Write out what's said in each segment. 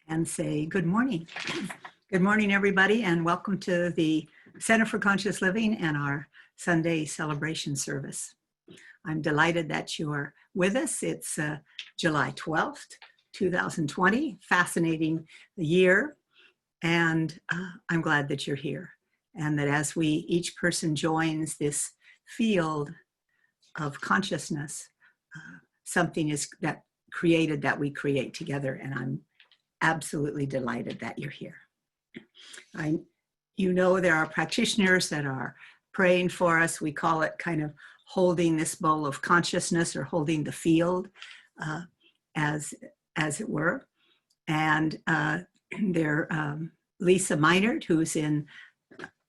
and say good morning. Good morning, everybody, and welcome to the Center for Conscious Living and our Sunday celebration service. I'm delighted that you are with us. It's July 12th, 2020, fascinating year, and I'm glad that you're here, and that as each person joins this field of consciousness, something is created that we create together, and I'm absolutely delighted that you're here. You know there are practitioners that are praying for us. We call it kind of holding this bowl of consciousness, or holding the field, as it were. And they're Lisa Meinert, who's in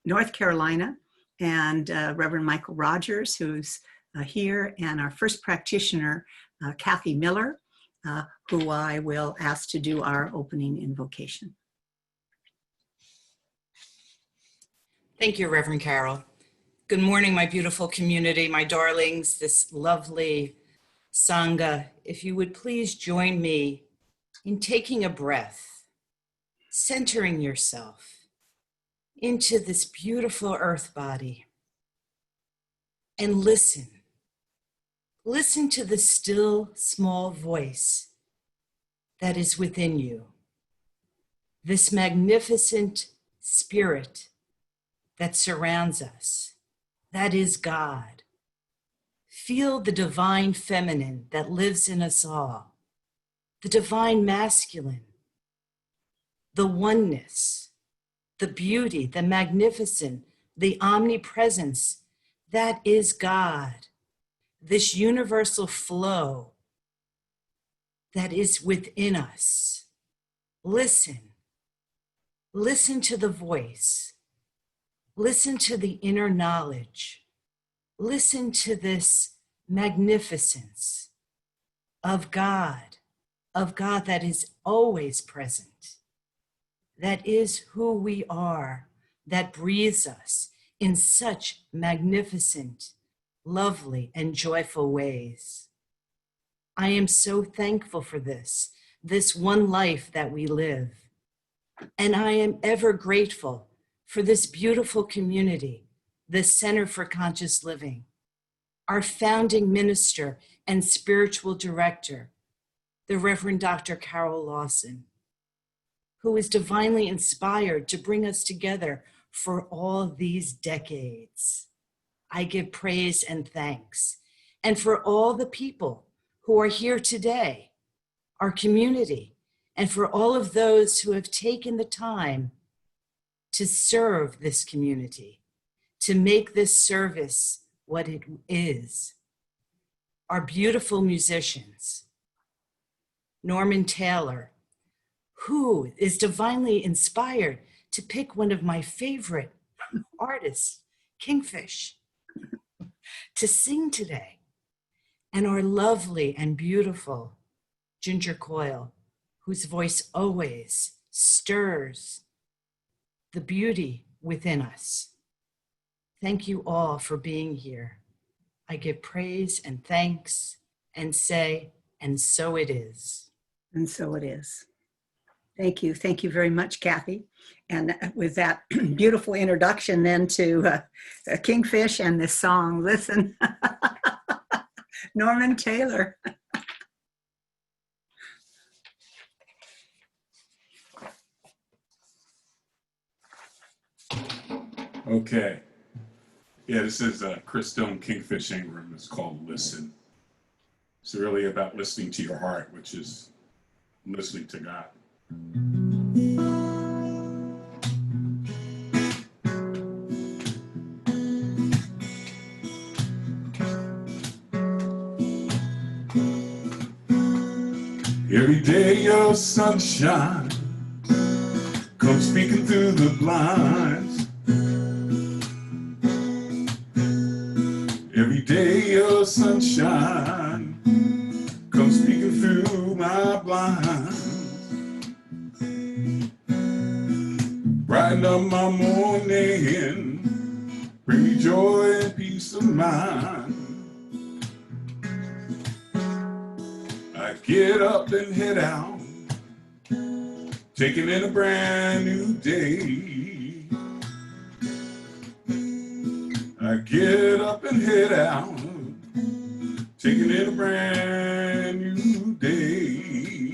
North Carolina, and Reverend Michael Rogers, who's here, and our first practitioner, Kathy Miller, who I will ask to do our opening invocation. Thank you, Reverend Carol. Good morning, my beautiful community, my darlings, this lovely Sangha. If you would please join me in taking a breath, centering yourself into this beautiful earth body, and listen. Listen to the still, small voice that is within you. This magnificent spirit that surrounds us, that is God. Feel the divine feminine that lives in us all, the divine masculine, the oneness, the beauty, the magnificent, the omnipresence, that is God. This universal flow that is within us. Listen. Listen to the voice. Listen to the inner knowledge. Listen to this magnificence of God that is always present, that is who we are, that breathes us in such magnificent, lovely, and joyful ways. I am so thankful for this one life that we live. And I am ever grateful for this beautiful community, the Center for Conscious Living, our founding minister and spiritual director, the Reverend Dr. Carol Lawson, who is divinely inspired to bring us together for all these decades. I give praise and thanks. And for all the people who are here today, our community, and for all of those who have taken the time to serve this community, to make this service what it is. Our beautiful musicians, Norman Taylor, who is divinely inspired to pick one of my favorite artists, Kingfish, to sing today, and our lovely and beautiful Ginger Coyle, whose voice always stirs the beauty within us. Thank you all for being here. I give praise and thanks and say, and so it is. And so it is. Thank you. Thank you very much, Kathy. And with that beautiful introduction then to Kingfish and this song, listen, Norman Taylor. Okay. Yeah, this is Chris Stone Kingfish Ingram. It's called Listen. It's really about listening to your heart, which is listening to God. Every day your sunshine comes speaking through the blinds. Every day your sunshine comes speaking through my blinds. Brighten up my morning, bring me joy and peace of mind. I get up and head out taking in a brand new day. I get up and head out, taking in a brand new day.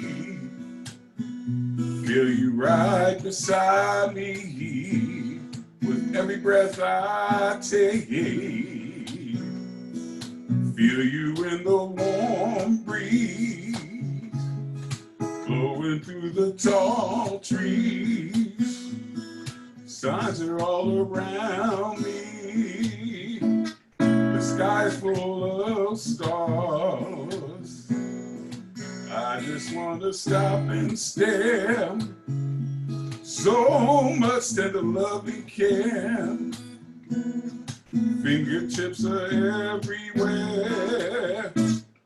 Feel you right beside me with every breath I take. Feel you in the warm breeze, blowing through the tall trees. Signs are all around me. The sky's full of stars. I just want to stop and stare. So much tender love and care. Fingertips are everywhere.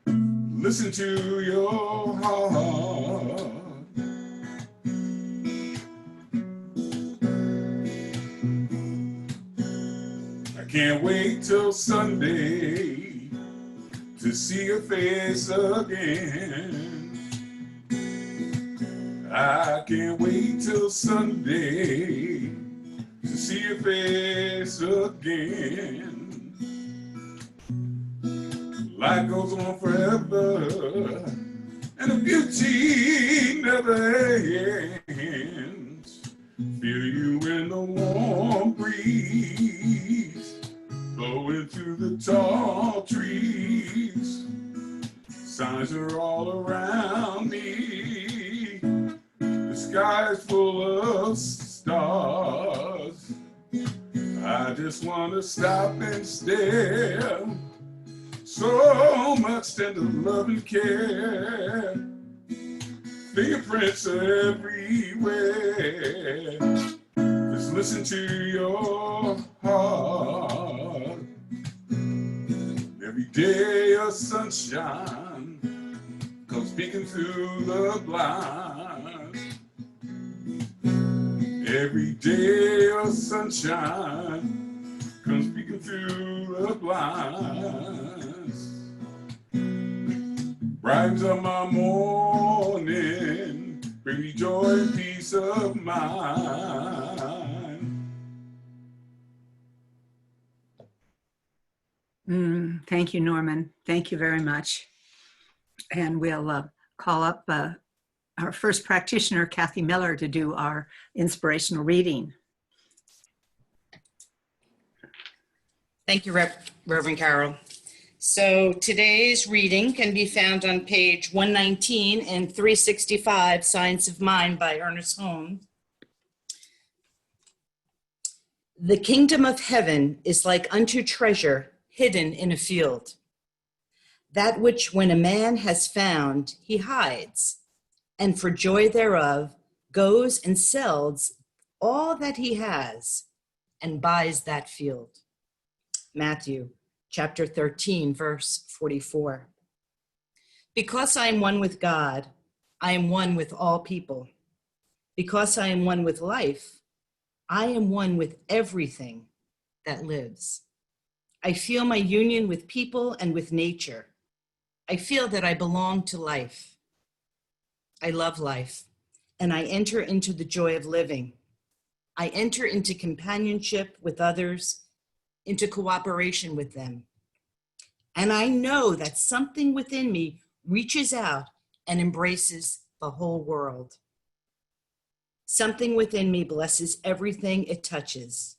Listen to your heart. I can't wait till Sunday to see your face again. I can't wait till Sunday to see your face again. Life goes on forever, and the beauty never ends. Feel you in the warm breeze, blowing through the tall trees. Signs are all around me. The sky's full of stars. I just want to stop and stare. So much tender love and care. Fingerprints are everywhere. Just listen to your heart. Every day a sunshine comes peeking through the blinds. Every day a sunshine comes peeking through the blinds. Brightens up my morning, bring me joy and peace of mind. Thank you, Norman. Thank you very much. And we'll call up our first practitioner, Kathy Miller, to do our inspirational reading. Thank you, Reverend Carol. So today's reading can be found on page 119 and 365, Science of Mind by Ernest Holmes. The kingdom of heaven is like unto treasure hidden in a field. That which when a man has found, he hides, and for joy thereof goes and sells all that he has and buys that field. Matthew chapter 13, verse 44. Because I am one with God, I am one with all people. Because I am one with life, I am one with everything that lives. I feel my union with people and with nature. I feel that I belong to life. I love life, and I enter into the joy of living. I enter into companionship with others, into cooperation with them. And I know that something within me reaches out and embraces the whole world. Something within me blesses everything it touches,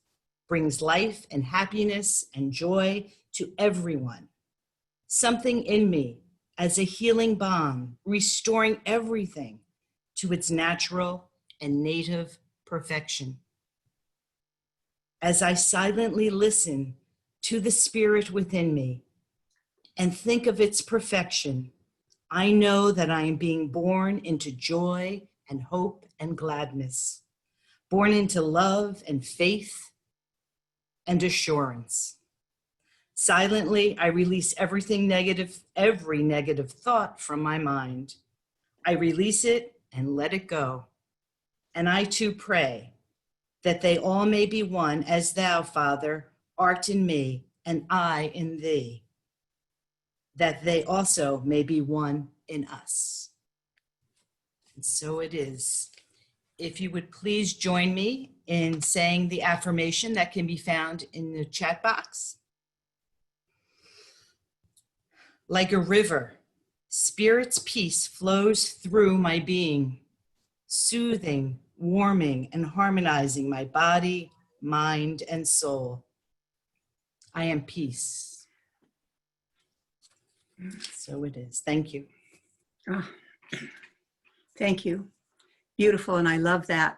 brings life and happiness and joy to everyone. Something in me as a healing balm, restoring everything to its natural and native perfection. As I silently listen to the spirit within me and think of its perfection, I know that I am being born into joy and hope and gladness, born into love and faith and assurance. Silently, I release every negative thought from my mind. I release it and let it go. And I too pray that they all may be one as thou, Father, art in me and I in thee, that they also may be one in us. And so it is. if you would please join me in saying the affirmation that can be found in the chat box. Like a river, Spirit's peace flows through my being, soothing, warming, and harmonizing my body, mind, and soul. I am peace. So it is. Thank you. Oh, thank you. Beautiful. And I love that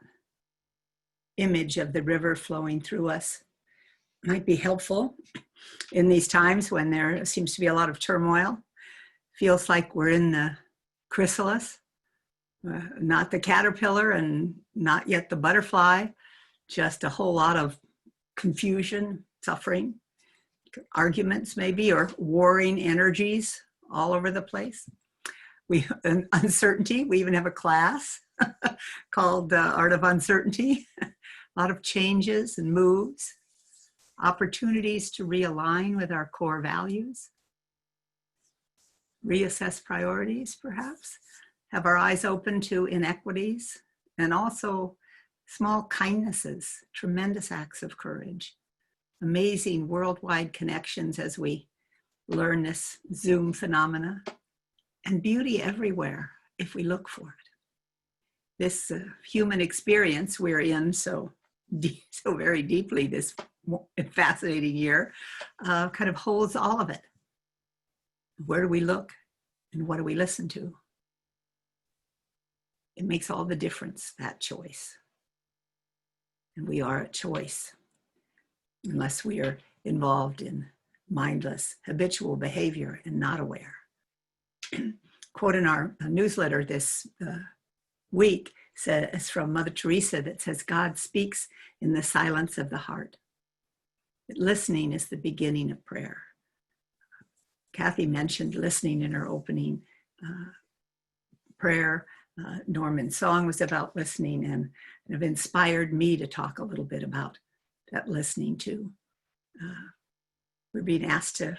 image of the river flowing through us. Might be helpful in these times when there seems to be a lot of turmoil. Feels like we're in the chrysalis, not the caterpillar and not yet the butterfly, just a whole lot of confusion, suffering, arguments maybe, or warring energies all over the place. Uncertainty, we even have a class called Art of Uncertainty. A lot of changes and moves, opportunities to realign with our core values, reassess priorities perhaps, have our eyes open to inequities, and also small kindnesses, tremendous acts of courage, amazing worldwide connections as we learn this Zoom phenomena, and beauty everywhere if we look for it. This human experience we're in so very deeply this fascinating year kind of holds all of it. Where do we look and what do we listen to? It makes all the difference, that choice. And we are a choice, unless we are involved in mindless, habitual behavior and not aware. Quote in our newsletter this week says from Mother Teresa that says, God speaks in the silence of the heart. That listening is the beginning of prayer. Kathy mentioned listening in her opening prayer. Norman's song was about listening and have inspired me to talk a little bit about that listening too. We're being asked to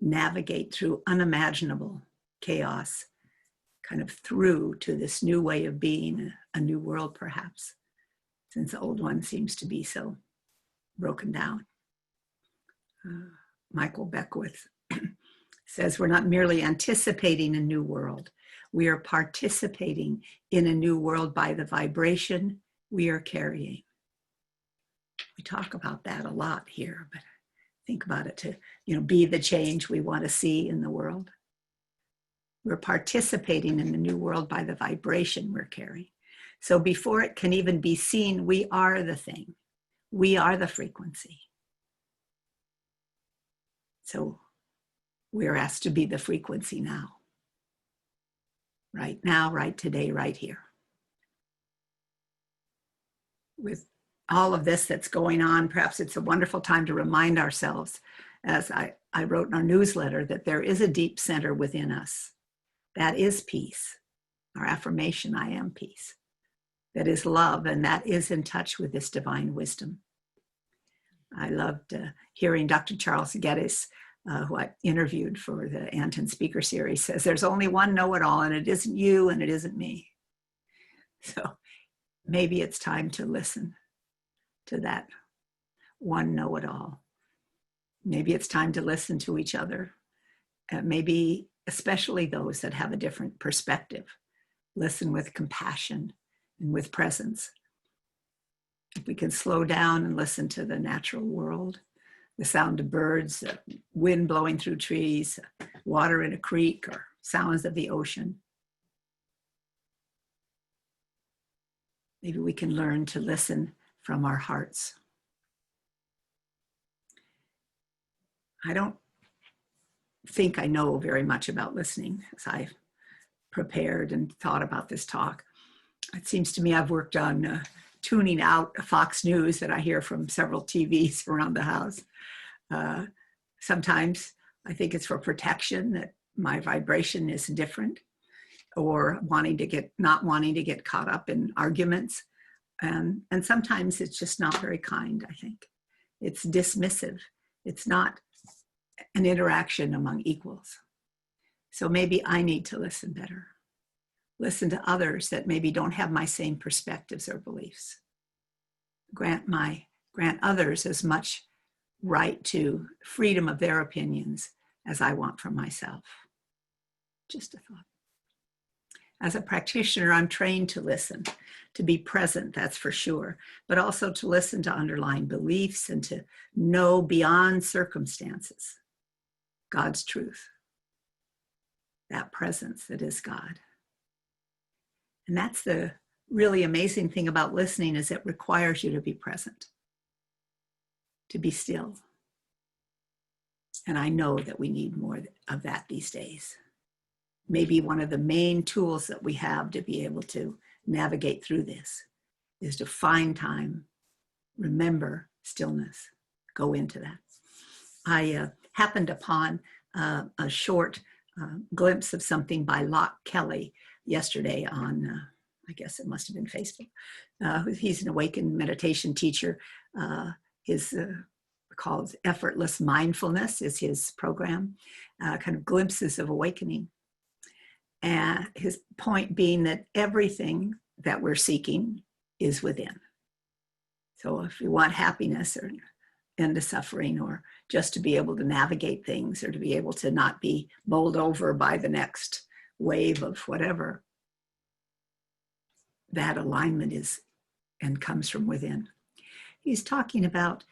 navigate through unimaginable chaos, kind of through to this new way of being, a new world perhaps, since the old one seems to be so broken down. Michael Beckwith says we're not merely anticipating a new world, we are participating in a new world by the vibration we are carrying. We talk about that a lot here, but think about it to, be the change we want to see in the world. We're participating in the new world by the vibration we're carrying. So before it can even be seen, we are the thing. We are the frequency. So we're asked to be the frequency now. Right now, right today, right here. With all of this that's going on, perhaps it's a wonderful time to remind ourselves, as I wrote in our newsletter, that there is a deep center within us. That is peace. Our affirmation, I am peace. That is love, and that is in touch with this divine wisdom. I loved hearing Dr. Charles Geddes, who I interviewed for the Anton Speaker Series, says there's only one know-it-all, and it isn't you and it isn't me. So maybe it's time to listen to that one know-it-all. Maybe it's time to listen to each other. Maybe especially those that have a different perspective. Listen with compassion and with presence. If we can slow down and listen to the natural world, the sound of birds, wind blowing through trees, water in a creek, or sounds of the ocean. Maybe we can learn to listen from our hearts. I don't think I know very much about listening as I've prepared and thought about this talk. It seems to me I've worked on tuning out Fox News that I hear from several TVs around the house. Sometimes I think it's for protection, that my vibration is different, or not wanting to get caught up in arguments. And sometimes it's just not very kind, I think. It's dismissive. It's not an interaction among equals. So maybe I need to listen better. listen to others that maybe don't have my same perspectives or beliefs. Grant others as much right to freedom of their opinions as I want for myself. Just a thought. As a practitioner, I'm trained to listen, to be present, that's for sure, but also to listen to underlying beliefs and to know beyond circumstances God's truth, that presence that is God. And that's the really amazing thing about listening, is it requires you to be present, to be still. And I know that we need more of that these days. Maybe one of the main tools that we have to be able to navigate through this is to find time, remember stillness, go into that. I happened upon a short glimpse of something by Locke Kelly yesterday on, I guess it must have been Facebook. He's an awakened meditation teacher. His called Effortless Mindfulness is his program, kind of glimpses of awakening. And his point being that everything that we're seeking is within. So if you want happiness or end of suffering, or just to be able to navigate things, or to be able to not be bowled over by the next wave of whatever, that alignment is and comes from within. He's talking about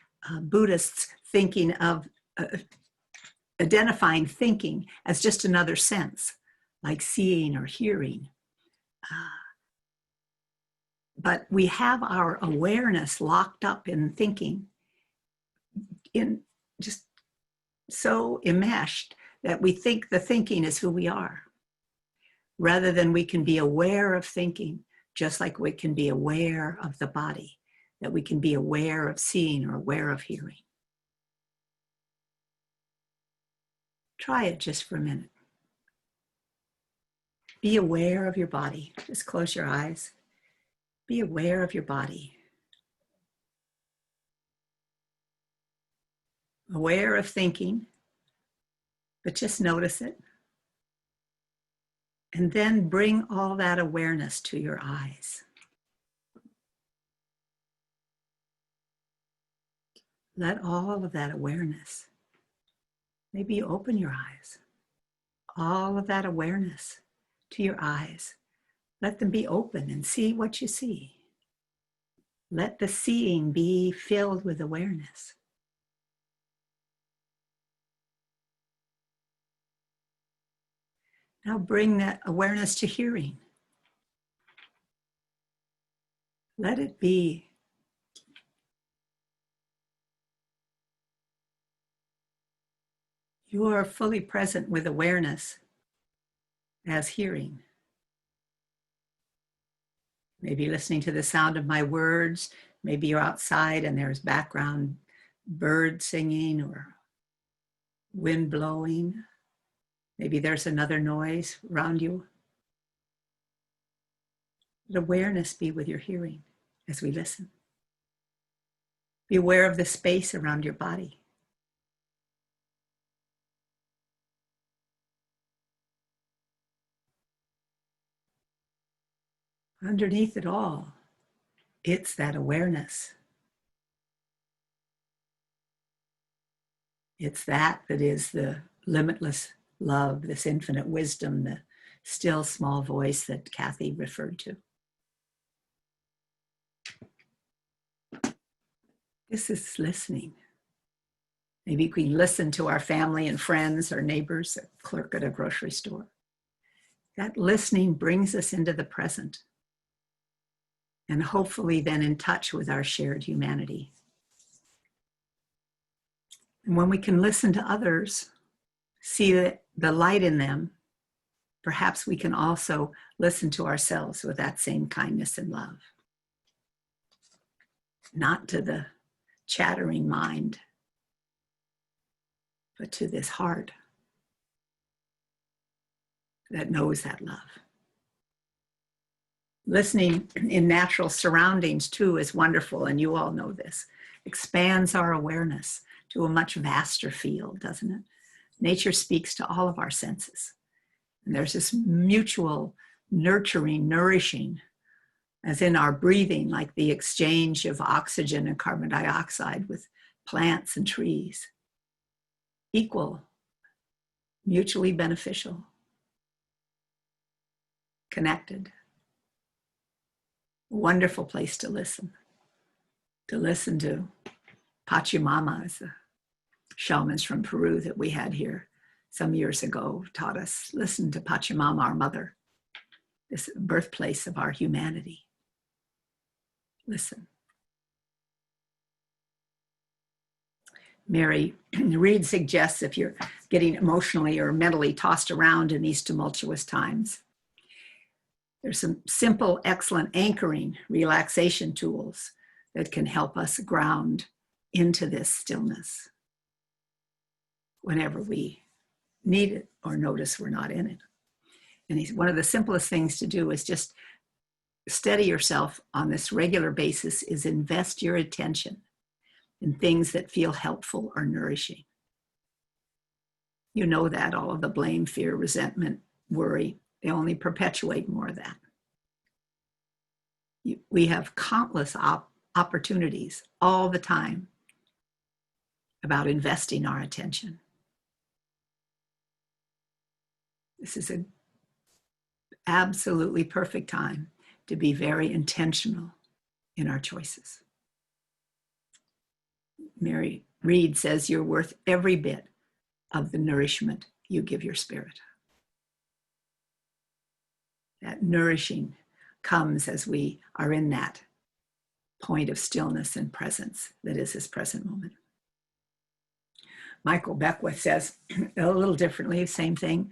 Buddhists thinking of identifying thinking as just another sense, like seeing or hearing. But we have our awareness locked up in thinking, in just so enmeshed that we think the thinking is who we are, rather than we can be aware of thinking, just like we can be aware of the body, that we can be aware of seeing or aware of hearing. Try it just for a minute. Be aware of your body. Just close your eyes. Be aware of your body. Aware of thinking, but just notice it. And then bring all that awareness to your eyes. Let all of that awareness, maybe you open your eyes, all of that awareness to your eyes. Let them be open and see what you see. Let the seeing be filled with awareness. Now bring that awareness to hearing. Let it be. You are fully present with awareness as hearing. Maybe listening to the sound of my words. Maybe you're outside and there's background bird singing or wind blowing. Maybe there's another noise around you. Let awareness be with your hearing as we listen. Be aware of the space around your body. Underneath it all, it's that awareness. It's that is the limitless love, this infinite wisdom, the still small voice that Kathy referred to. This is listening. Maybe we can listen to our family and friends or neighbors, a clerk at a grocery store. That listening brings us into the present, and hopefully then in touch with our shared humanity. And when we can listen to others, see the light in them, perhaps we can also listen to ourselves with that same kindness and love. Not to the chattering mind, but to this heart that knows that love. Listening in natural surroundings too is wonderful, and you all know this. Expands our awareness to a much vaster field, doesn't it? Nature speaks to all of our senses. And there's this mutual nurturing, nourishing, as in our breathing, like the exchange of oxygen and carbon dioxide with plants and trees. Equal, mutually beneficial, connected. Wonderful place to listen to Pachamama, the shamans from Peru that we had here some years ago, taught us, listen to Pachamama, our mother, this birthplace of our humanity. Listen. Mary Reed suggests if you're getting emotionally or mentally tossed around in these tumultuous times, there's some simple, excellent anchoring, relaxation tools that can help us ground into this stillness whenever we need it or notice we're not in it. And one of the simplest things to do is just steady yourself on this regular basis, is invest your attention in things that feel helpful or nourishing. You know that all of the blame, fear, resentment, worry, they only perpetuate more of that. We have countless opportunities all the time about investing our attention. This is an absolutely perfect time to be very intentional in our choices. Mary Reed says you're worth every bit of the nourishment you give your spirit. That nourishing comes as we are in that point of stillness and presence that is this present moment. Michael Beckwith says a little differently, same thing.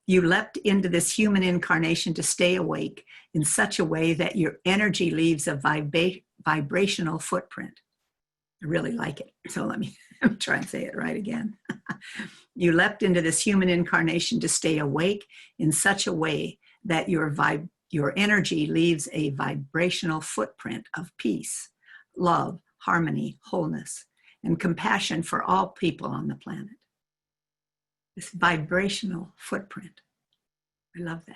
You leapt into this human incarnation to stay awake in such a way that your energy leaves a vibrational footprint. I really like it. So let me try and say it right again. You leapt into this human incarnation to stay awake in such a way that your energy leaves a vibrational footprint of peace, love, harmony, wholeness, and compassion for all people on the planet. This vibrational footprint. I love that.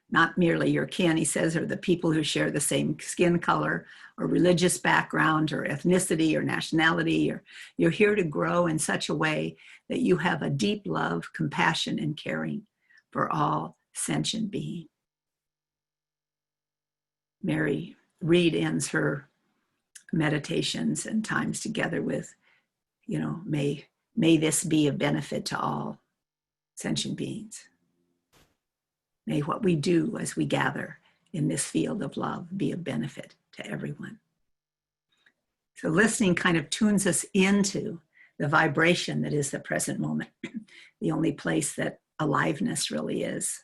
Not merely your kin, he says, or the people who share the same skin color or religious background or ethnicity or nationality. Or you're here to grow in such a way that you have a deep love, compassion, and caring for all sentient beings. Mary Reed ends her meditations and times together with, may this be of benefit to all sentient beings. May what we do as we gather in this field of love be of benefit to everyone. So listening kind of tunes us into the vibration that is the present moment, the only place that aliveness really is.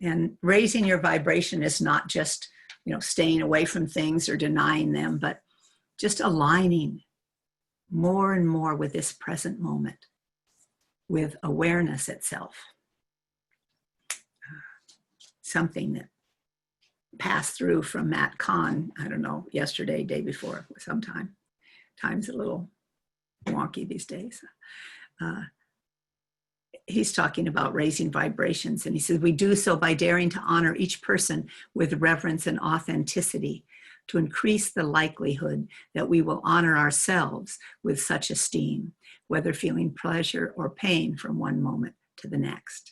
And raising your vibration is not just, staying away from things or denying them, but just aligning more and more with this present moment, with awareness itself. Something that passed through from Matt Kahn, I don't know, yesterday, day before, sometime. Time's a little wonky these days. He's talking about raising vibrations, and he says, we do so by daring to honor each person with reverence and authenticity, to increase the likelihood that we will honor ourselves with such esteem, whether feeling pleasure or pain from one moment to the next.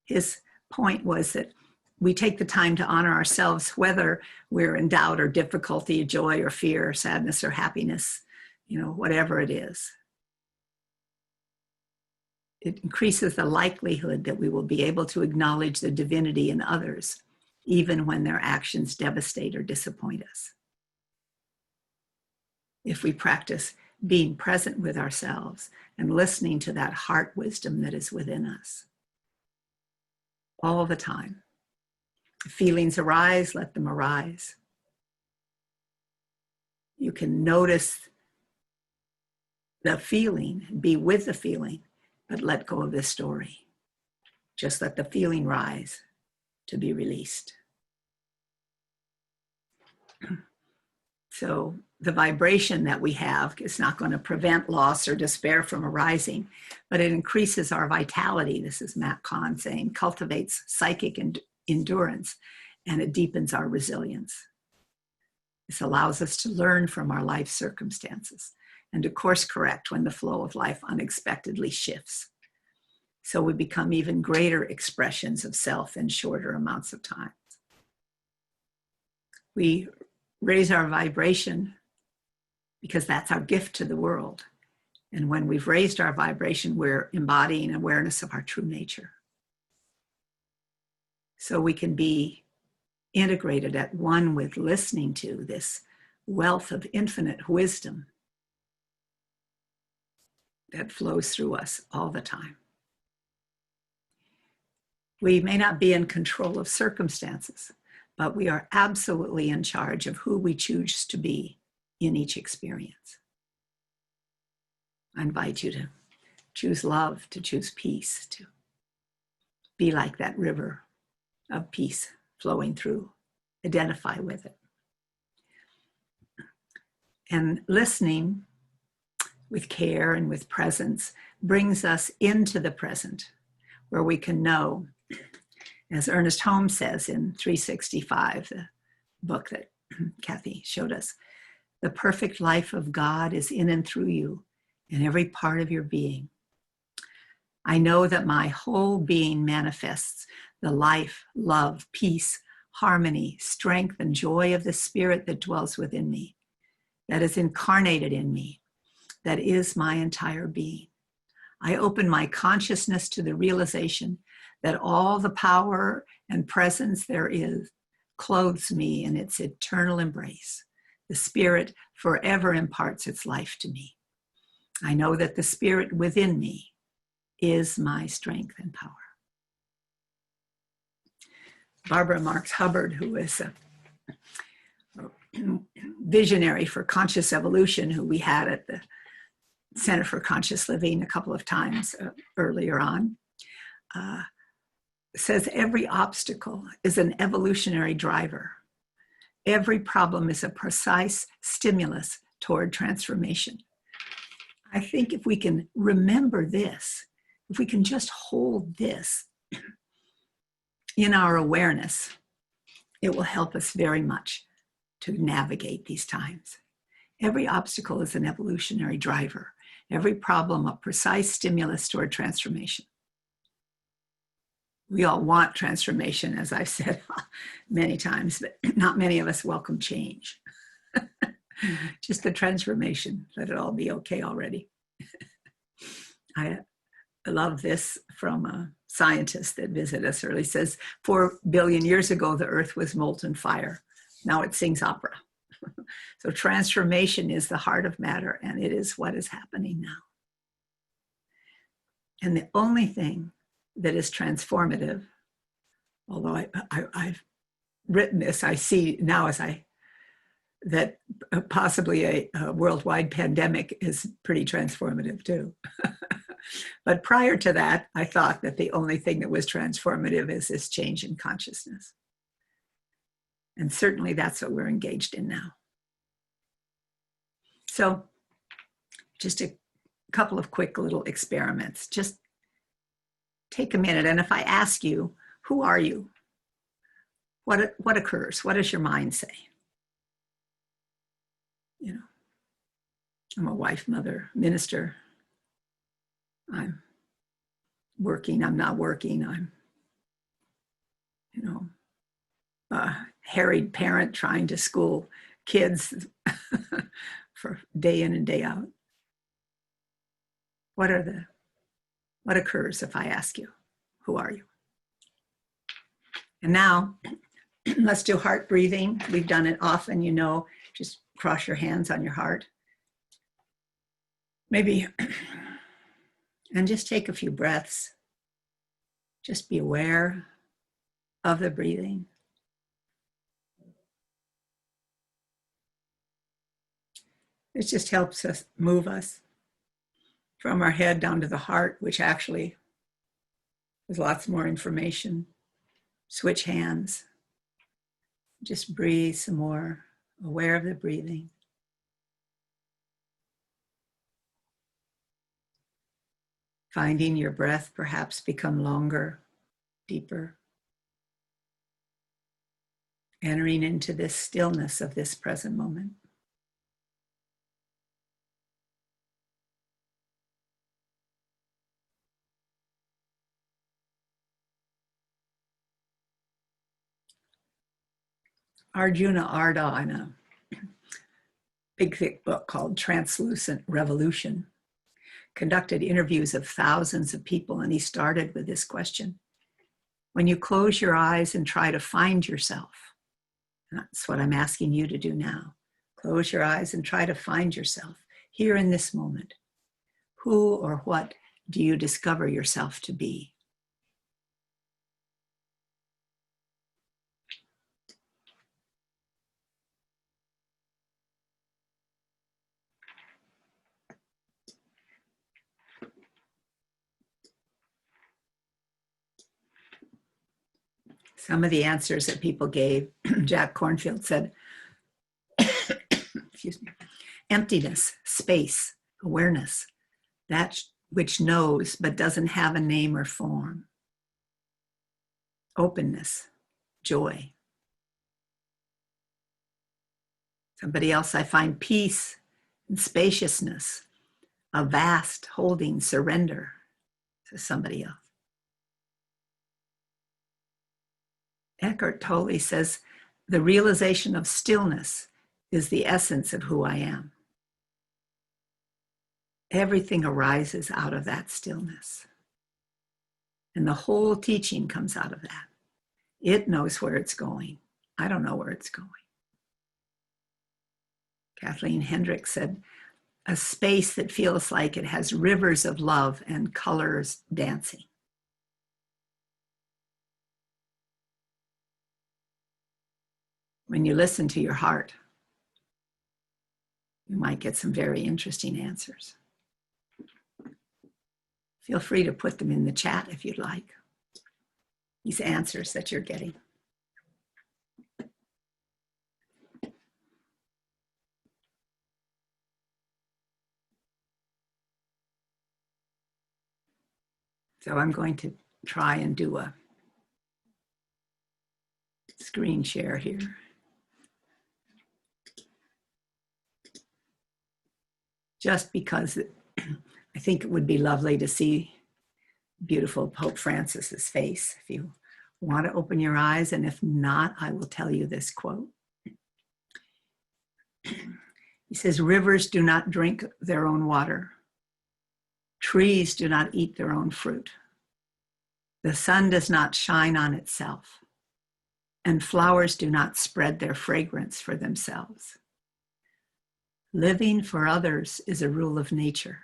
His point was that we take the time to honor ourselves, whether we're in doubt or difficulty, joy or fear, or sadness or happiness, whatever it is. It increases the likelihood that we will be able to acknowledge the divinity in others, even when their actions devastate or disappoint us. If we practice being present with ourselves and listening to that heart wisdom that is within us all the time. If feelings arise, let them arise. You can notice the feeling, be with the feeling, but let go of this story. Just let the feeling rise to be released. So the vibration that we have is not going to prevent loss or despair from arising, but it increases our vitality. This is Matt Kahn saying, cultivates psychic endurance, and it deepens our resilience. This allows us to learn from our life circumstances and to course correct when the flow of life unexpectedly shifts. So we become even greater expressions of self in shorter amounts of time. We raise our vibration because that's our gift to the world. And when we've raised our vibration, we're embodying awareness of our true nature. So we can be integrated at one with listening to this wealth of infinite wisdom that flows through us all the time. We may not be in control of circumstances, but we are absolutely in charge of who we choose to be in each experience. I invite you to choose love, to choose peace, to be like that river of peace flowing through. Identify with it. And listening with care and with presence brings us into the present, where we can know, as Ernest Holmes says in 365, the book that Kathy showed us, the perfect life of God is in and through you in every part of your being. I know that my whole being manifests the life, love, peace, harmony, strength, and joy of the Spirit that dwells within me, that is incarnated in me, that is my entire being. I open my consciousness to the realization that all the power and presence there is clothes me in its eternal embrace. The Spirit forever imparts its life to me. I know that the Spirit within me is my strength and power. Barbara Marx Hubbard, who is a visionary for conscious evolution, who we had at the Center for Conscious Living a couple of times earlier on, says every obstacle is an evolutionary driver. Every problem is a precise stimulus toward transformation. I think if we can remember this, if we can just hold this in our awareness, it will help us very much to navigate these times. Every obstacle is an evolutionary driver. Every problem a precise stimulus toward transformation. We all want transformation, as I've said many times, but not many of us welcome change. Just the transformation, let it all be okay already. I love this from a scientist that visited us early. He says, 4 billion years ago, the earth was molten fire. Now it sings opera. So transformation is the heart of matter, and it is what is happening now. And the only thing that is transformative, although I've written this, I see now that possibly a worldwide pandemic is pretty transformative too. But prior to that, I thought that the only thing that was transformative is this change in consciousness. And certainly that's what we're engaged in now. So just a couple of quick little experiments. Just take a minute. And if I ask you, who are you? What occurs? What does your mind say? You know, I'm a wife, mother, minister. I'm working, I'm not working. I'm, a harried parent trying to school kids for day in and day out. What occurs if I ask you, who are you? And now, let's do heart breathing. We've done it often, just cross your hands on your heart. Maybe, and just take a few breaths. Just be aware of the breathing. It just helps us move us from our head down to the heart, which actually is lots more information. Switch hands. Just breathe some more, aware of the breathing. Finding your breath perhaps become longer, deeper. Entering into this stillness of this present moment. Arjuna Ardha, in a big, thick book called Translucent Revolution, conducted interviews of thousands of people, and he started with this question. When you close your eyes and try to find yourself, that's what I'm asking you to do now. Close your eyes and try to find yourself here in this moment. Who or what do you discover yourself to be? Some of the answers that people gave, Jack Cornfield said, excuse me, emptiness, space, awareness, that which knows but doesn't have a name or form. Openness, joy. Somebody else, I find peace and spaciousness, a vast holding surrender to somebody else. Eckhart Tolle says, the realization of stillness is the essence of who I am. Everything arises out of that stillness. And the whole teaching comes out of that. It knows where it's going. I don't know where it's going. Kathleen Hendricks said, a space that feels like it has rivers of love and colors dancing. When you listen to your heart, you might get some very interesting answers. Feel free to put them in the chat if you'd like, these answers that you're getting. So I'm going to try and do a screen share here. Just because I think it would be lovely to see beautiful Pope Francis's face. If you want to open your eyes, and if not, I will tell you this quote. He says, rivers do not drink their own water. Trees do not eat their own fruit. The sun does not shine on itself, and flowers do not spread their fragrance for themselves. Living for others is a rule of nature.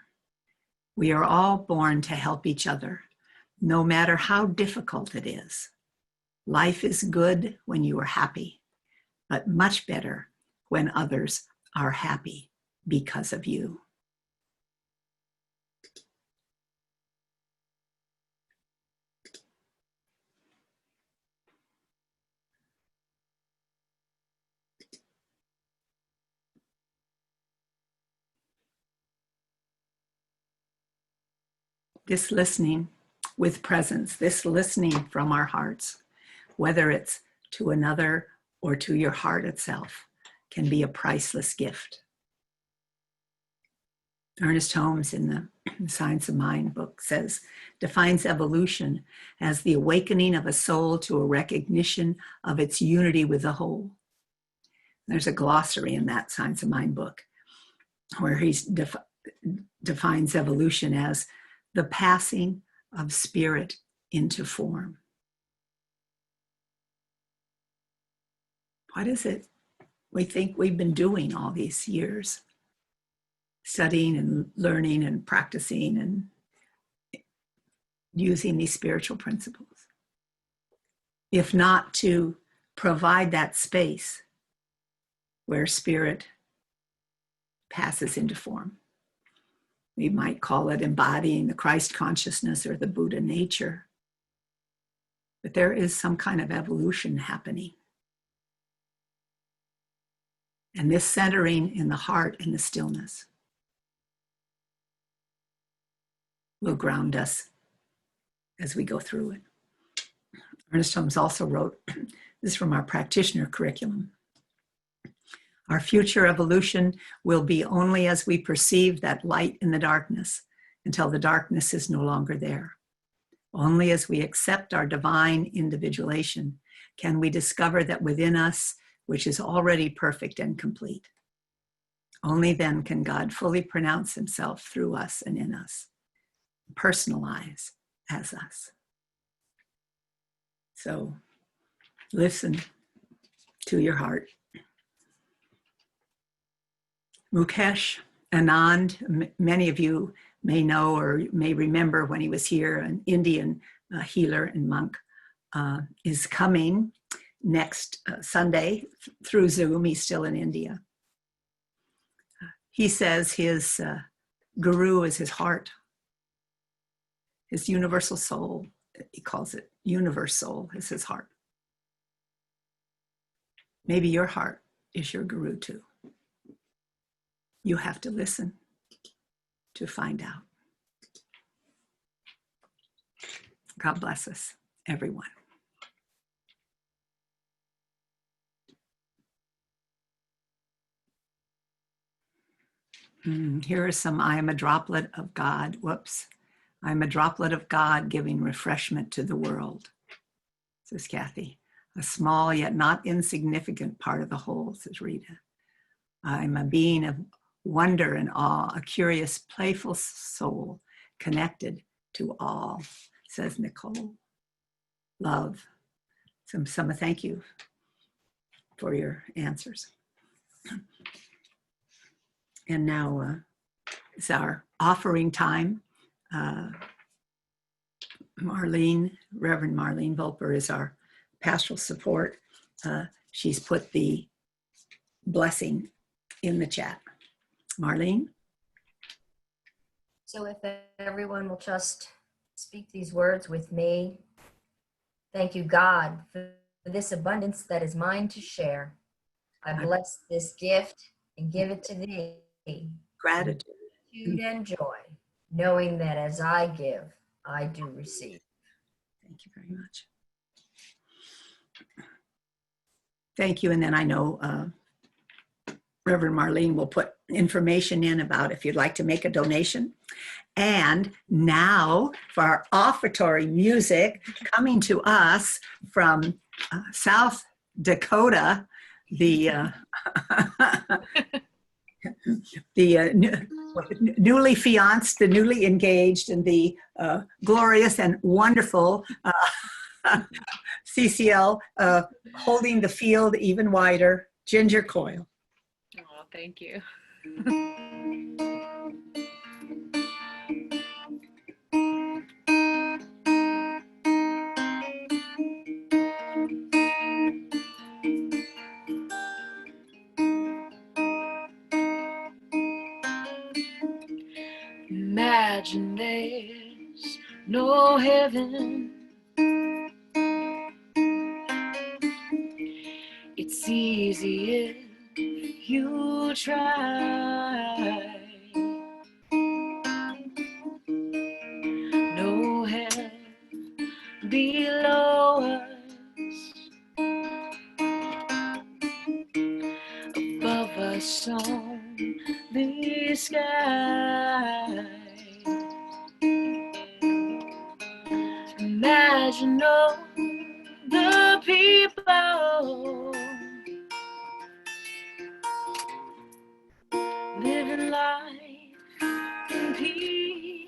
We are all born to help each other, no matter how difficult it is. Life is good when you are happy, but much better when others are happy because of you. This listening with presence, this listening from our hearts, whether it's to another or to your heart itself, can be a priceless gift. Ernest Holmes in the Science of Mind book defines evolution as the awakening of a soul to a recognition of its unity with the whole. There's a glossary in that Science of Mind book where he defines evolution as the passing of spirit into form. What is it we think we've been doing all these years? Studying and learning and practicing and using these spiritual principles. If not to provide that space where spirit passes into form. We might call it embodying the Christ consciousness or the Buddha nature. But there is some kind of evolution happening. And this centering in the heart and the stillness will ground us as we go through it. Ernest Holmes also wrote, this is from our practitioner curriculum, our future evolution will be only as we perceive that light in the darkness until the darkness is no longer there. Only as we accept our divine individuation can we discover that within us, which is already perfect and complete. Only then can God fully pronounce himself through us and in us, personalize as us. So listen to your heart. Mukesh Anand, many of you may know or may remember when he was here, an Indian healer and monk, is coming next Sunday through Zoom. He's still in India. He says his guru is his heart, his universal soul. He calls it universe soul is his heart. Maybe your heart is your guru too. You have to listen to find out. God bless us, everyone. Here are some, I am a droplet of God. Whoops. I am a droplet of God giving refreshment to the world, says Kathy. A small yet not insignificant part of the whole, says Rita. I'm a being of wonder and awe, a curious, playful soul connected to all, says Nicole. Love. Some thank you for your answers. And now it's our offering time. Reverend Marlene Volper is our pastoral support. She's put the blessing in the chat. Marlene? So if everyone will just speak these words with me. Thank you, God, for this abundance that is mine to share. I bless this gift and give it to thee. Gratitude. Gratitude and joy, knowing that as I give, I do receive. Thank you very much. Thank you. And then I know Reverend Marlene will put information in about if you'd like to make a donation. And now for our offertory music coming to us from South Dakota, the newly fianced, the newly engaged, and the glorious and wonderful CCL holding the field even wider, Ginger Coyle. Oh, thank you. Imagine there's no heaven. It's easy if you try. No hell below us, above us on the sky. Imagine all the people living life in peace.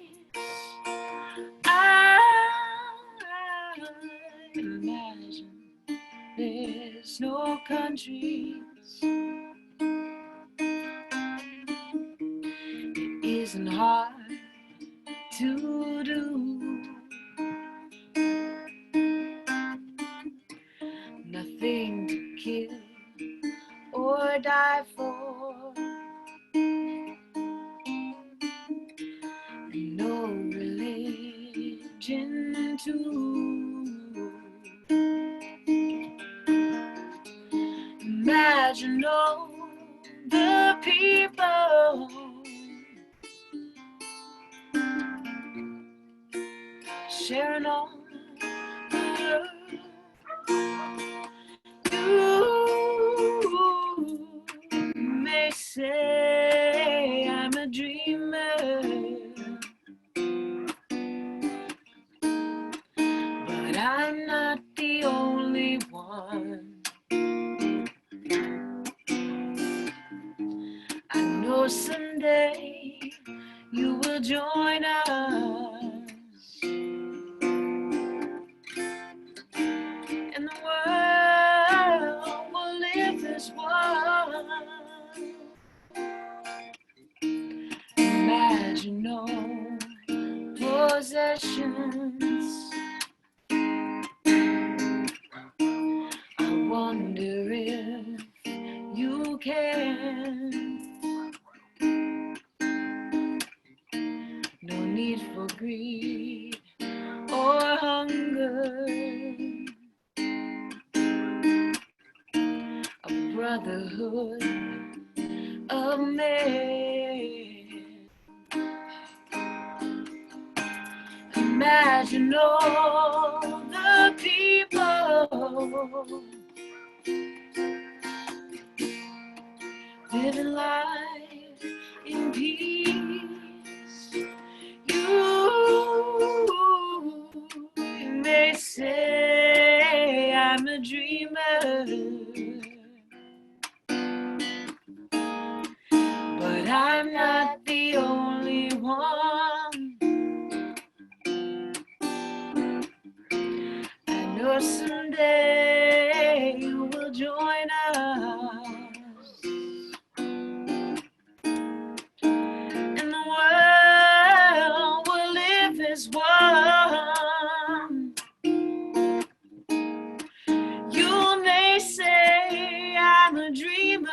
I imagine there's no countries. It isn't hard to do. Nothing to kill or die for. And no religion too. Imagine all the people one. I know someday you will join us, and the world will live as one. Imagine no possessions. I wonder if you can. No need for greed or hunger. A brotherhood of man. Imagine all the people living life in peace. You may say I'm a dreamer, but I'm not the only one. I know someday you will join us, and the world will live as one. You may say I'm a dreamer,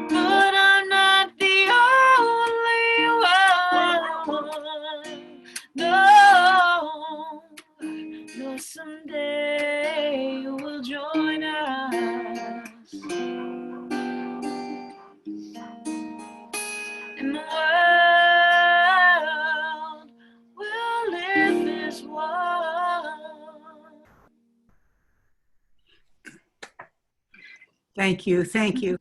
but I'm not the only one. No, no, someday you will join us, and the world will live as one. Thank you. Thank you.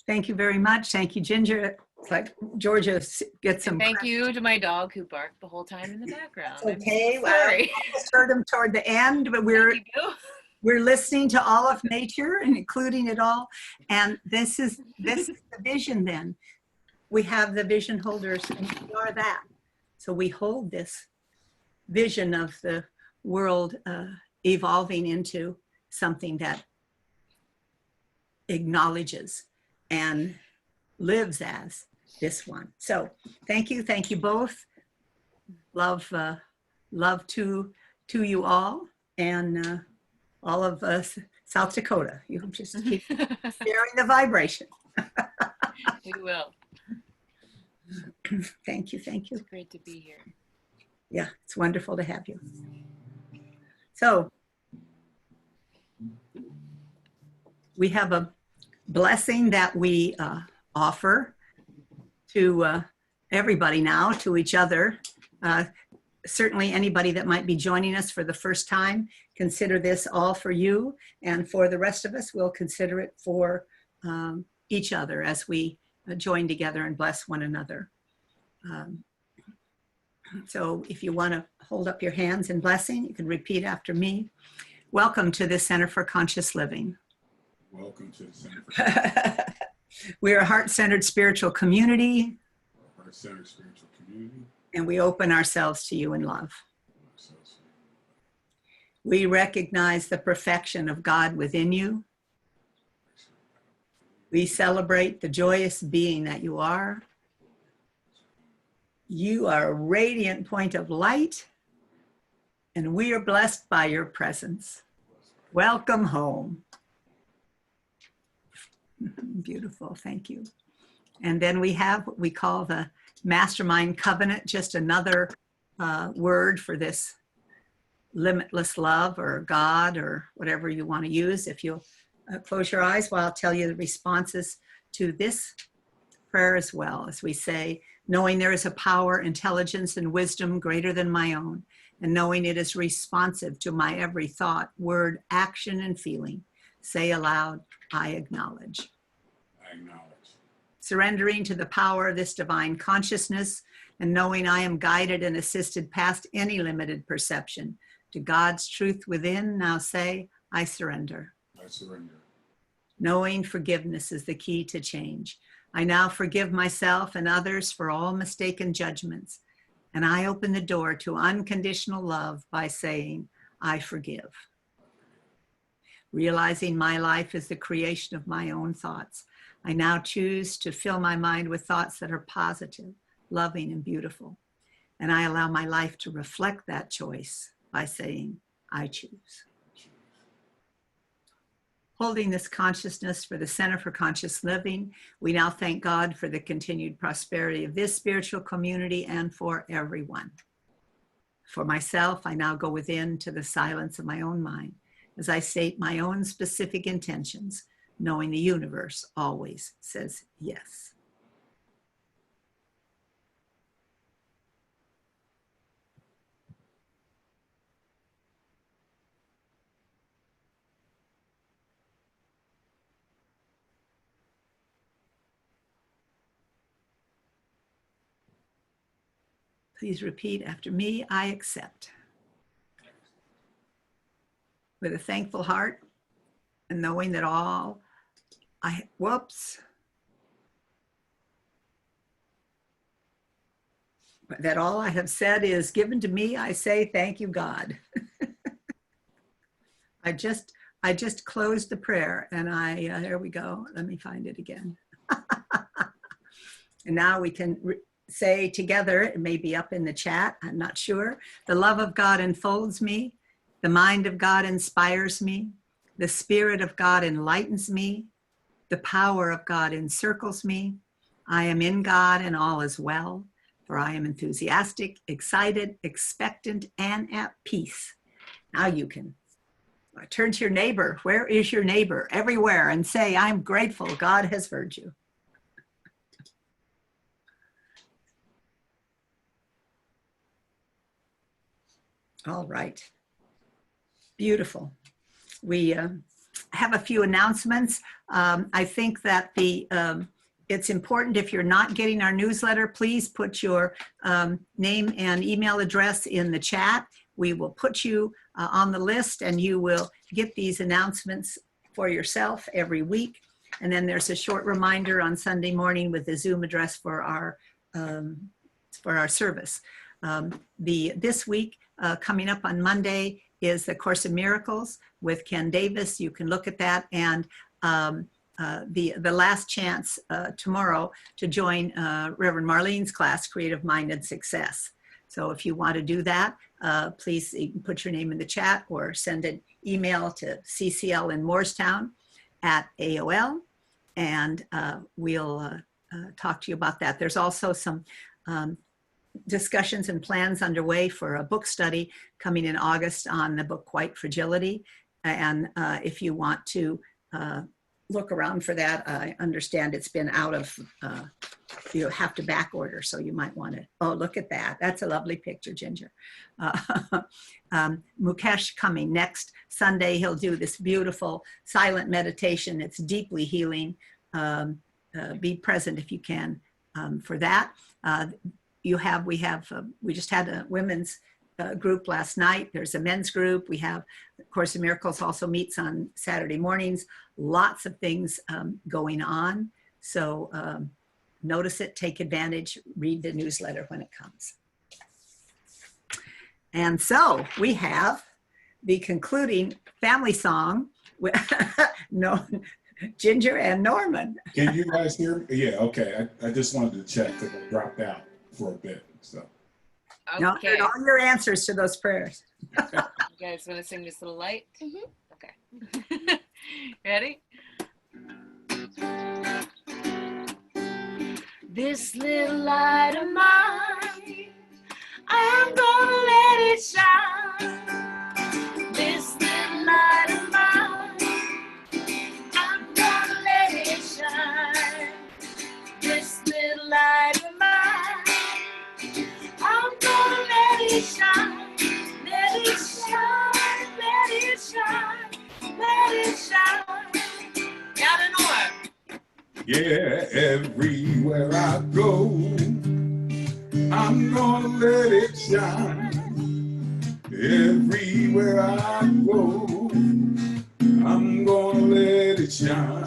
Thank you very much. Thank you, Ginger. It's like Georgia gets some. Thank you to my dog who barked the whole time in the background. I'm Okay. so sorry. I just heard him toward the end, but Thank you. we're listening to all of nature and including it all. And this is the vision then. We have the vision holders, and we are that. So we hold this vision of the world evolving into something that acknowledges and lives as this one. So thank you both. Love to you all, and all of us, South Dakota. You just keep sharing the vibration. We will. Thank you. It's great to be here. Yeah, it's wonderful to have you. So we have a blessing that we offer to everybody now, to each other. Certainly anybody that might be joining us for the first time, consider this all for you. And for the rest of us, we'll consider it for each other as we join together and bless one another. So if you want to hold up your hands in blessing, you can repeat after me. Welcome to the Center for Conscious Living. Welcome to the Center for We're a heart-centered spiritual community, Heart-Centered Spiritual Community. and we open ourselves to you in love. We recognize the perfection of God within you. We celebrate the joyous being that you are. You are a radiant point of light, and we are blessed by your presence. Welcome home. Beautiful, thank you. And then we have what we call the Mastermind Covenant, just another word for this limitless love or God or whatever you want to use. If you'll close your eyes while I'll tell you the responses to this prayer as well, as we say, knowing there is a power, intelligence, and wisdom greater than my own, and knowing it is responsive to my every thought, word, action, and feeling. Say aloud, I acknowledge. I acknowledge. Surrendering to the power of this divine consciousness, and knowing I am guided and assisted past any limited perception to God's truth within, now say, I surrender. I surrender. Knowing forgiveness is the key to change. I now forgive myself and others for all mistaken judgments, and I open the door to unconditional love by saying, I forgive. Realizing my life is the creation of my own thoughts, I now choose to fill my mind with thoughts that are positive, loving, and beautiful. And I allow my life to reflect that choice by saying, I choose. Holding this consciousness for the Center for Conscious Living, we now thank God for the continued prosperity of this spiritual community and for everyone. For myself, I now go within to the silence of my own mind as I state my own specific intentions, knowing the universe always says yes. Please repeat after me, I accept. With a thankful heart and knowing that that all I have said is given to me, I say, thank you, God. I just closed the prayer and here we go. Let me find it again. And now we can say together, it may be up in the chat, I'm not sure. The love of God enfolds me. The mind of God inspires me. The Spirit of God enlightens me. The power of God encircles me. I am in God and all is well, for I am enthusiastic, excited, expectant, and at peace. Now you can turn to your neighbor. Where is your neighbor? Everywhere, and say, I'm grateful God has heard you. All right. Beautiful. We have a few announcements. I think that it's important, if you're not getting our newsletter, please put your name and email address in the chat. We will put you on the list and you will get these announcements for yourself every week. And then there's a short reminder on Sunday morning with the Zoom address for our service. This week, coming up on Monday, is the Course in Miracles with Ken Davis. You can look at that, and the last chance tomorrow to join Reverend Marlene's class, Creative Mind and Success. So if you want to do that, please put your name in the chat or send an email to CCL in Moorestown at AOL, and we'll talk to you about that. There's also some discussions and plans underway for a book study coming in August on the book White Fragility. And if you want to look around for that, I understand it's been out of, you have to back order, so you might want to, oh, look at that. That's a lovely picture, Ginger. Mukesh coming next Sunday, he'll do this beautiful silent meditation. It's deeply healing. Be present if you can for that. We just had a women's group last night. There's a men's group. We have Course in Miracles also meets on Saturday mornings. Lots of things going on. So notice it, take advantage, read the newsletter when it comes. And so we have the concluding family song with Ginger and Norman. Can you guys hear me? Yeah, okay. I just wanted to check because I dropped out for a bit. So. No, Okay. all your answers to those prayers. You guys want to sing this little light? Okay. Ready? This little light of mine, I'm gonna let it shine. This little light of mine, I'm gonna let it shine. This little light of mine, I'm gonna let it shine. Let it shine, let it shine, let it shine. Got an orb. Yeah, everywhere I go, I'm gonna let it shine. Everywhere I go, I'm gonna let it shine.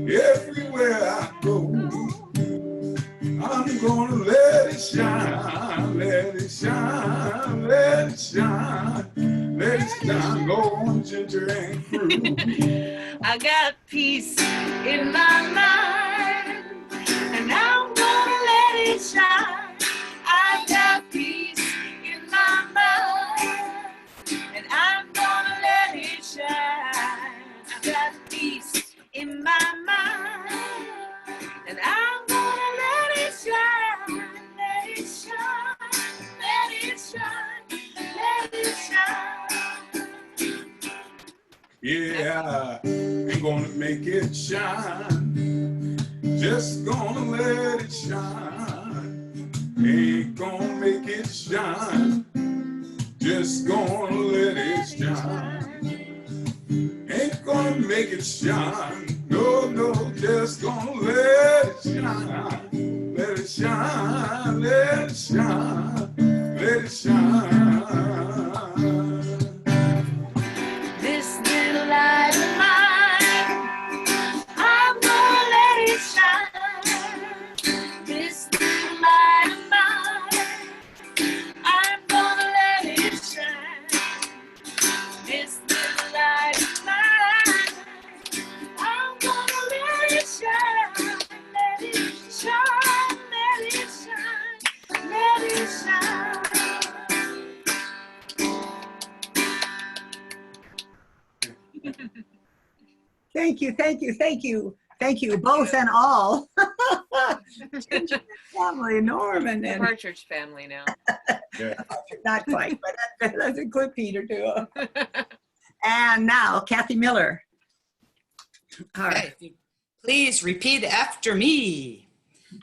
Everywhere I go, I'm gonna let it shine, let it shine, let it shine, let it shine, Lord, Ginger and crew. I got peace in my mind, and I'm gonna let it shine. I got peace in my mind, and I'm gonna let it shine. I got peace in my mind, and I'm gonna let it shine. Let it shine, let it shine, let it shine. Yeah, ain't gonna make it shine, just gonna let it shine. Ain't gonna make it shine, just gonna let it shine. Ain't gonna make it shine, no, no, just gonna let it shine. Let it shine, let it shine, let it shine. This little light of mine, I'm gonna let it shine. This little light of mine, I'm gonna let it shine. This little light of mine, I'm gonna let it shine. Let it shine, let it shine, let it shine. Thank you, thank you, thank you. Thank you, both and all. Ginger family, Norman, and Our church family now. not quite, but that's a good Peter too. And now Kathy Miller. All right. Okay, if you please repeat after me.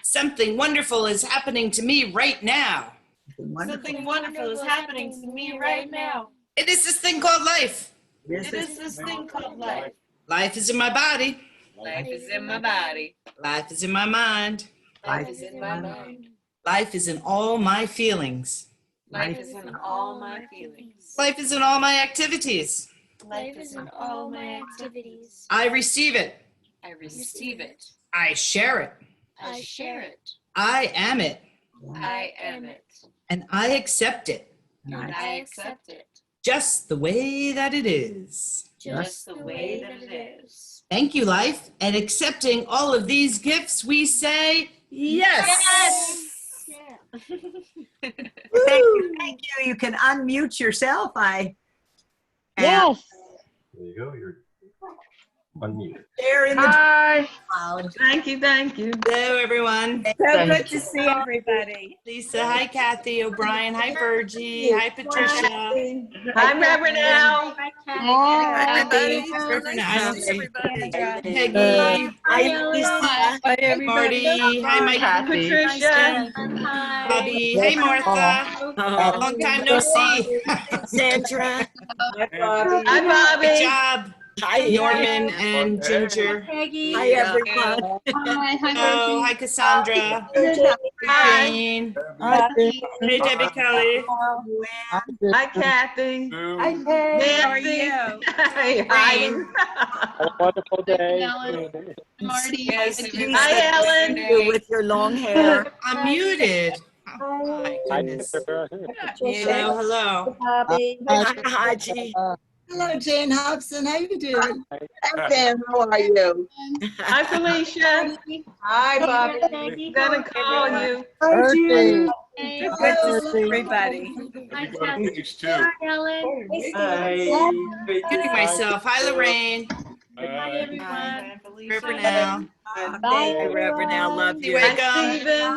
Something wonderful is happening to me right now. Wonderful. Something wonderful is happening to me right now. It is this thing called life. It is this thing called life. Life is in my body. Life is in my body. Life is in my mind. Life is in my mind. Life is in all my feelings. Life is in all my feelings. Life is in all my activities. Life is in all my activities. I receive it. I receive it. I share it. I share it. I am it. I am it. And I accept it. And I accept it. Just the way that it is. Just the way that it is. Thank you, life. And accepting all of these gifts, we say yes. Thank you, thank you. You can unmute yourself. Yes. There you go. You're unmuted. Share in the Hi. cloud. Thank you. Thank you. Hello, everyone. So good to see everybody. Lisa, hi, Kathy O'Brien. Hi, Virgie. Hi, Patricia. Hi, Reverend Al. Hi, Reverend Al. Sandra. Peggy. Hi, Lisa. Hi, everybody. Marty. Hi, Mike. Kathy. Patricia. Bobby. Hey, Martha. Long time no see. Sandra. Hi, Good Bobby. job, Norman and Ginger. Peggy. Hi, everyone. Oh, hi, Cassandra. Hi. Jane. Hey, Debbie Kelly. Hi, Kathy. Hi, Peg. How are Nancy. you? Hi. Have a wonderful day. Marty. Hi, Ellen. You with your long hair. I'm muted. Oh, my Hi, goodness. Sarah. Hello, hello. Hi, Haji. Hello, Jane Hobson. How you doing? Hi, Sam. How are you? Hi, Felicia. Hi, Bobby. Gonna call you. Hi, Jude. Good Good to see everybody. Page two. Muting myself. Hi, Lorraine. Hi, everyone. Reverend Al. Thank you, Reverend Al. Love See you. where you Hi, go. Stephen.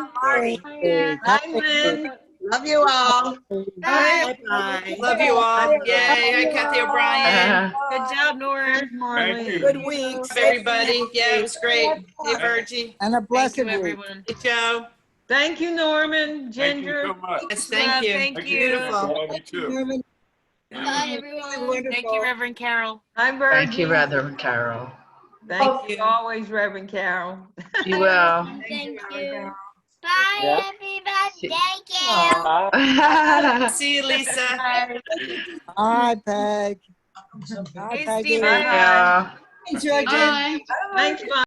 Hi, Lynn. Love you all. Hi. Bye. Love you all. Yay. Hi, Kathy O'Brien. Good job, Norm. Thank you. Good week. Hi, everybody. Yeah, it was great. Hey, Virgie. And a Thank blessed you, week. everyone. Hey, Joe. Thank you, Norman. Thank you Ginger. so much. Yes, thank you. Thank you. Beautiful. Love you too. Bye, everyone. Thank you, Reverend Carol. Hi, Virgie. Thank you, Reverend Carol. Thank you always, Reverend Carol. You will. Thank you. Yeah. Bye, everybody. Thank you. Aw. See you, Lisa. Hi, Peg. Hi, Hey, Peggy. Stephen. Bye. Hey, Georgia. Thanks, Bob.